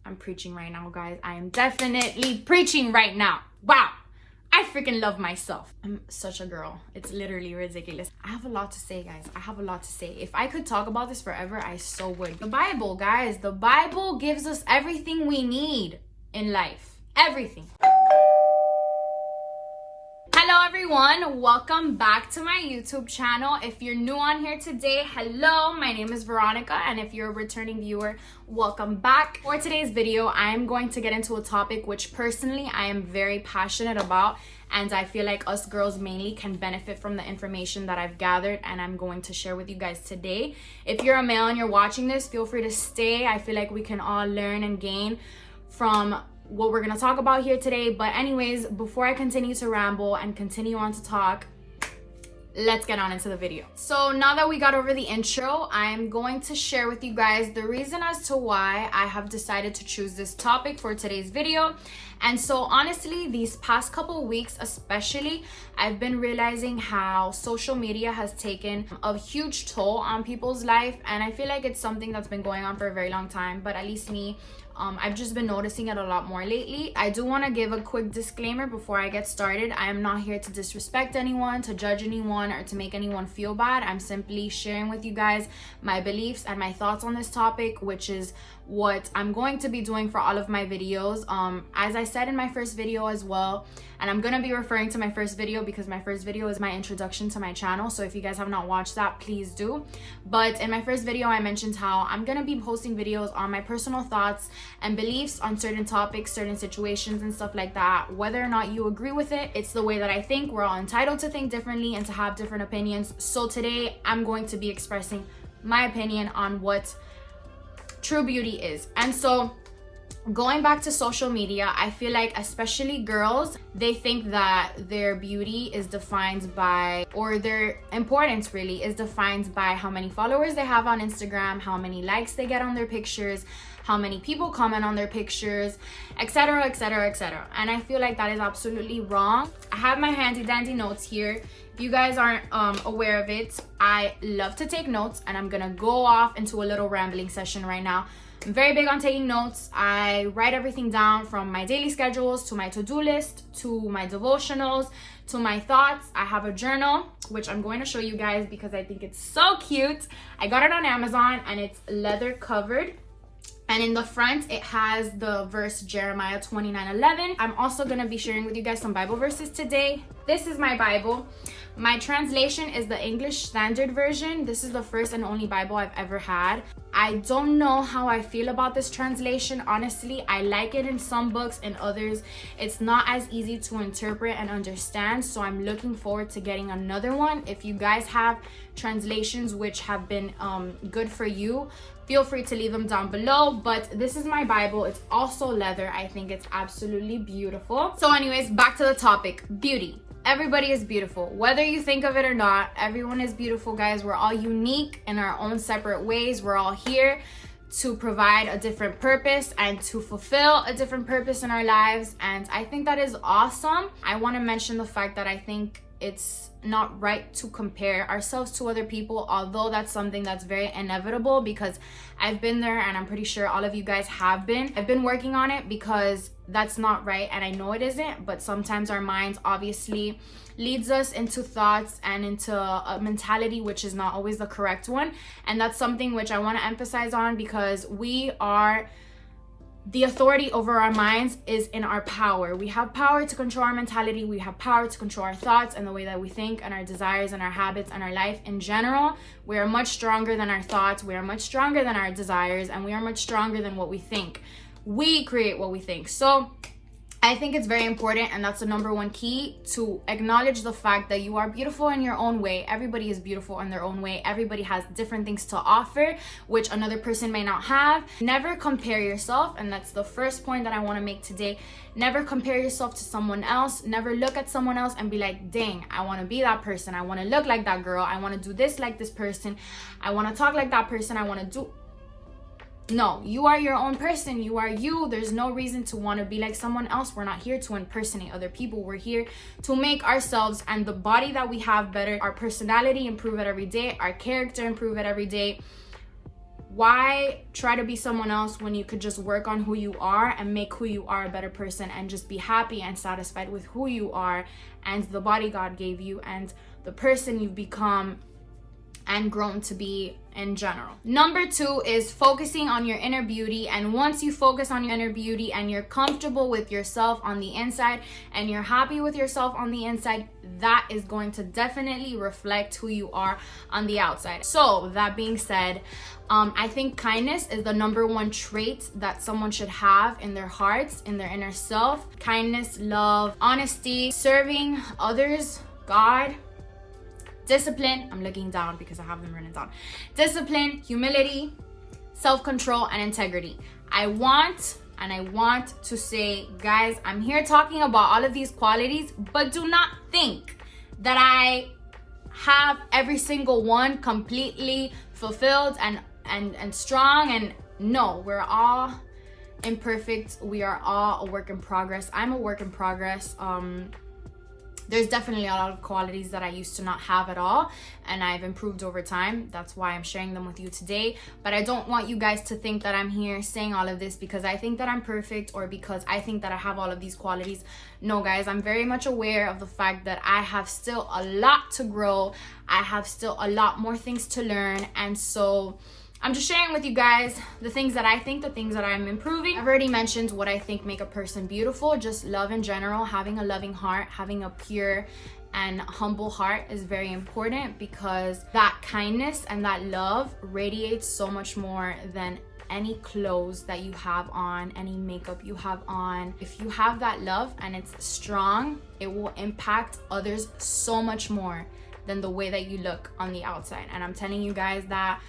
I'm preaching right now, guys. I am definitely preaching right now. Wow. I freaking love myself. I'm such a girl. It's literally ridiculous. I have a lot to say, guys. I have a lot to say. If I could talk about this forever, I so would. The Bible, guys. The Bible gives us everything we need in life. Everything. Hello everyone, welcome back to my YouTube channel. If you're new on here today, hello, my name is Veronica, and if you're a returning viewer, welcome back. For today's video, I'm going to get into a topic which personally I am very passionate about, and I feel like us girls mainly can benefit from the information that I've gathered and I'm going to share with you guys today. If you're a male and you're watching this, feel free to stay. I feel like we can all learn and gain from what we're gonna talk about here today. But anyways, before I continue to ramble and continue on to talk, let's get on into the video. So now that we got over the intro, I'm going to share with you guys the reason as to why I have decided to choose this topic for today's video. And so honestly, these past couple weeks especially, I've been realizing how social media has taken a huge toll on people's life, and I feel like it's something that's been going on for a very long time, but at least me, I've just been noticing it a lot more lately. I do want to give a quick disclaimer before I get started. I am not here to disrespect anyone, to judge anyone, or to make anyone feel bad. I'm simply sharing with you guys my beliefs and my thoughts on this topic, which is what I'm going to be doing for all of my videos. As I said in my first video as well, and I'm going to be referring to my first video because my first video is my introduction to my channel, so if you guys have not watched that, please do. But in my first video, I mentioned how I'm going to be posting videos on my personal thoughts and beliefs on certain topics, certain situations and stuff like that. Whether or not you agree with it, it's the way that I think. We're all entitled to think differently and to have different opinions. So today I'm going to be expressing my opinion on what true beauty is. And so going back to social media, I feel like especially girls, they think that their beauty is defined by, or their importance really is defined by how many followers they have on Instagram, how many likes they get on their pictures, how many people comment on their pictures, etc, etc, etc. And I feel like that is absolutely wrong. I have my handy dandy notes here. If you guys aren't aware of it, I love to take notes, and I'm gonna go off into a little rambling session right now. I'm very big on taking notes. I write everything down, from my daily schedules to my to-do list to my devotionals to my thoughts. I have a journal, which I'm going to show you guys because I think it's so cute. I got it on Amazon and it's leather covered. And in the front, it has the verse Jeremiah 29:11. I'm also going to be sharing with you guys some Bible verses today. This is my Bible. My translation is the English Standard Version. This is the first and only Bible I've ever had. I don't know how I feel about this translation. Honestly, I like it in some books, and others it's not as easy to interpret and understand. So I'm looking forward to getting another one. If you guys have translations which have been good for you, feel free to leave them down below. But this is my Bible. It's also leather. I think it's absolutely beautiful. So anyways, back to the topic, beauty. Everybody is beautiful, whether you think of it or not. Everyone is beautiful, guys. We're all unique in our own separate ways. We're all here to provide a different purpose and to fulfill a different purpose in our lives, and I think that is awesome. I want to mention the fact that I think it's not right to compare ourselves to other people, although that's something that's very inevitable because I've been there, and I'm pretty sure all of you guys have been. I've been working on it because that's not right, and I know it isn't, but sometimes our minds obviously leads us into thoughts and into a mentality which is not always the correct one. And that's something which I want to emphasize on, because we are the authority over our minds is in our power. We have power to control our mentality. We have power to control our thoughts and the way that we think and our desires and our habits and our life in general. We are much stronger than our thoughts. We are much stronger than our desires, and we are much stronger than what we think. We create what we think. So I think it's very important, and that's the number one key, to acknowledge the fact that you are beautiful in your own way. Everybody is beautiful in their own way. Everybody has different things to offer, which another person may not have. Never compare yourself, and that's the first point that I want to make today. Never compare yourself to someone else. Never look at someone else and be like, dang, I want to be that person. I want to look like that girl. I want to do this like this person. I want to talk like that person. I want to do... No, you are your own person. You are you. There's no reason to want to be like someone else. We're not here to impersonate other people. We're here to make ourselves and the body that we have better, our personality improve it every day, our character improve it every day. Why try to be someone else when you could just work on who you are and make who you are a better person and just be happy and satisfied with who you are and the body God gave you and the person you've become and grown to be in general. Number 2 is focusing on your inner beauty. And once you focus on your inner beauty and you're comfortable with yourself on the inside and you're happy with yourself on the inside, that is going to definitely reflect who you are on the outside. So that being said, I think kindness is the number 1 trait that someone should have in their hearts, in their inner self. Kindness, love, honesty, serving others, God, discipline. I'm looking down because I have them written down. Discipline, humility, self-control, and integrity. I want to say, guys, I'm here talking about all of these qualities, but do not think that I have every single one completely fulfilled and strong. And no, we're all imperfect. We are all a work in progress. I'm a work in progress. There's definitely a lot of qualities that I used to not have at all, and I've improved over time. That's why I'm sharing them with you today. But I don't want you guys to think that I'm here saying all of this because I think that I'm perfect or because I think that I have all of these qualities. No, guys, I'm very much aware of the fact that I have still a lot to grow. I have still a lot more things to learn, and so I'm just sharing with you guys the things that I think, the things that I'm improving. I've already mentioned what I think make a person beautiful. Just love in general, having a loving heart, having a pure and humble heart is very important because that kindness and that love radiates so much more than any clothes that you have on, any makeup you have on. If you have that love and it's strong, it will impact others so much more than the way that you look on the outside. And I'm telling you guys that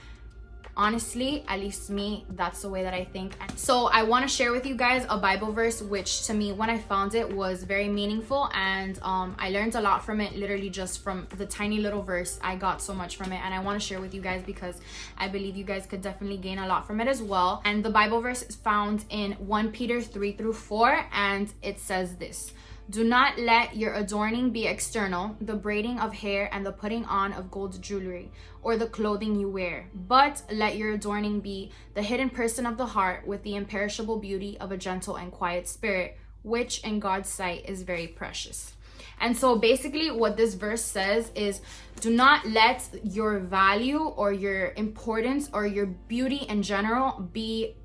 honestly, at least me, that's the way that I think. So I want to share with you guys a Bible verse, which to me, when I found it, was very meaningful, and I learned a lot from it. Literally just from the tiny little verse, I got so much from it, and I want to share with you guys because I believe you guys could definitely gain a lot from it as well. And the Bible verse is found in 1 Peter 3-4, and it says this: "Do not let your adorning be external, the braiding of hair and the putting on of gold jewelry, or the clothing you wear, but let your adorning be the hidden person of the heart with the imperishable beauty of a gentle and quiet spirit, which in God's sight is very precious." And so basically what this verse says is, do not let your value or your importance or your beauty in general be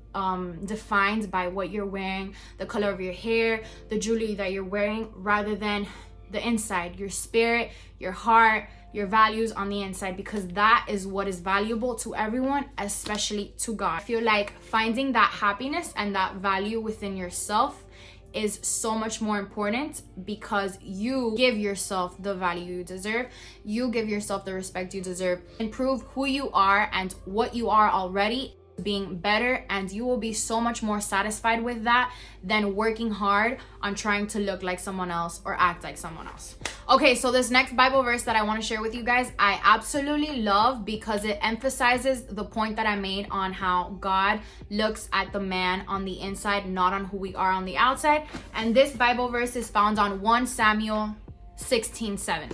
defined by what you're wearing, the color of your hair, the jewelry that you're wearing, rather than the inside, your spirit, your heart, your values on the inside, because that is what is valuable to everyone, especially to God. I feel like finding that happiness and that value within yourself is so much more important because you give yourself the value you deserve. You give yourself the respect you deserve. Improve who you are and what you are already, being better, and you will be so much more satisfied with that than working hard on trying to look like someone else or act like someone else. Okay, so this next Bible verse that I want to share with you guys, I absolutely love because it emphasizes the point that I made on how God looks at the man on the inside, not on who we are on the outside. And this Bible verse is found on 1 Samuel 16:7.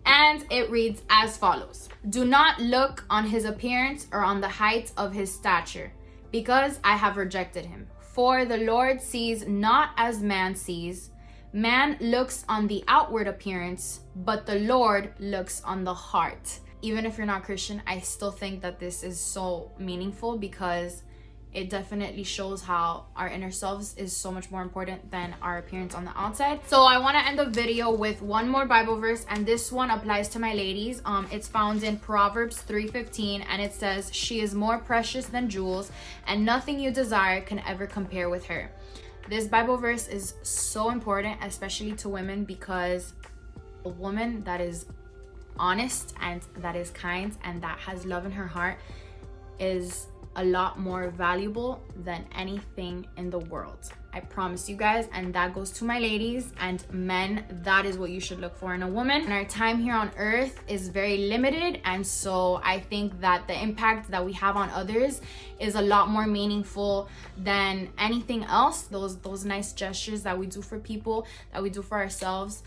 And it reads as follows: "Do not look on his appearance or on the height of his stature, because I have rejected him. For the Lord sees not as man sees. Man looks on the outward appearance, but the Lord looks on the heart." Even if you're not Christian, I still think that this is so meaningful because it definitely shows how our inner selves is so much more important than our appearance on the outside. So I want to end the video with one more Bible verse, and this one applies to my ladies. It's found in Proverbs 3:15, and it says, "She is more precious than jewels, and nothing you desire can ever compare with her." This Bible verse is so important, especially to women, because a woman that is honest and that is kind and that has love in her heart is a lot more valuable than anything in the world. I promise you guys, and that goes to my ladies and men. That is what you should look for in a woman. And our time here on earth is very limited, and so I think that the impact that we have on others is a lot more meaningful than anything else. Those nice gestures that we do for people, that we do for ourselves,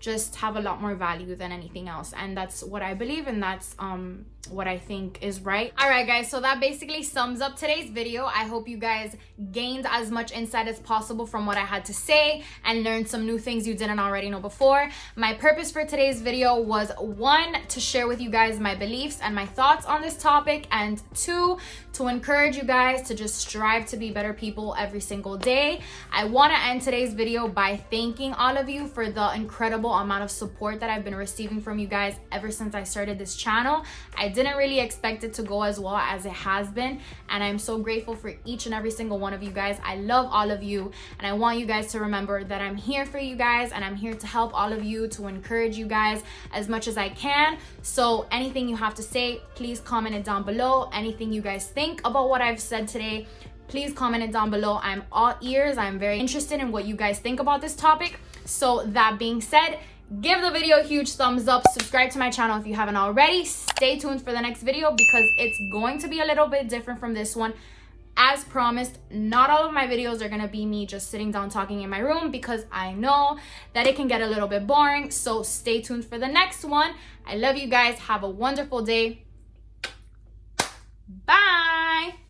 just have a lot more value than anything else. And that's what I believe, and that's what I think is right. All right, guys, so that basically sums up today's video. I hope you guys gained as much insight as possible from what I had to say and learned some new things you didn't already know before. My purpose for today's video was, 1, to share with you guys my beliefs and my thoughts on this topic, and 2, to encourage you guys to just strive to be better people every single day. I want to end today's video by thanking all of you for the incredible amount of support that I've been receiving from you guys ever since I started this channel. I didn't really expect it to go as well as it has been, and I'm so grateful for each and every single one of you guys. I love all of you, and I want you guys to remember that I'm here for you guys, and I'm here to help all of you, to encourage you guys as much as I can. So anything you have to say, please comment it down below. Anything you guys think about what I've said today, please comment it down below. I'm all ears. I'm very interested in what you guys think about this topic. So that being said, give the video a huge thumbs up, subscribe to my channel if you haven't already. Stay tuned for the next video because it's going to be a little bit different from this one. As promised, not all of my videos are gonna be me just sitting down talking in my room, because I know that it can get a little bit boring. So stay tuned for the next one. I love you guys. Have a wonderful day. Bye.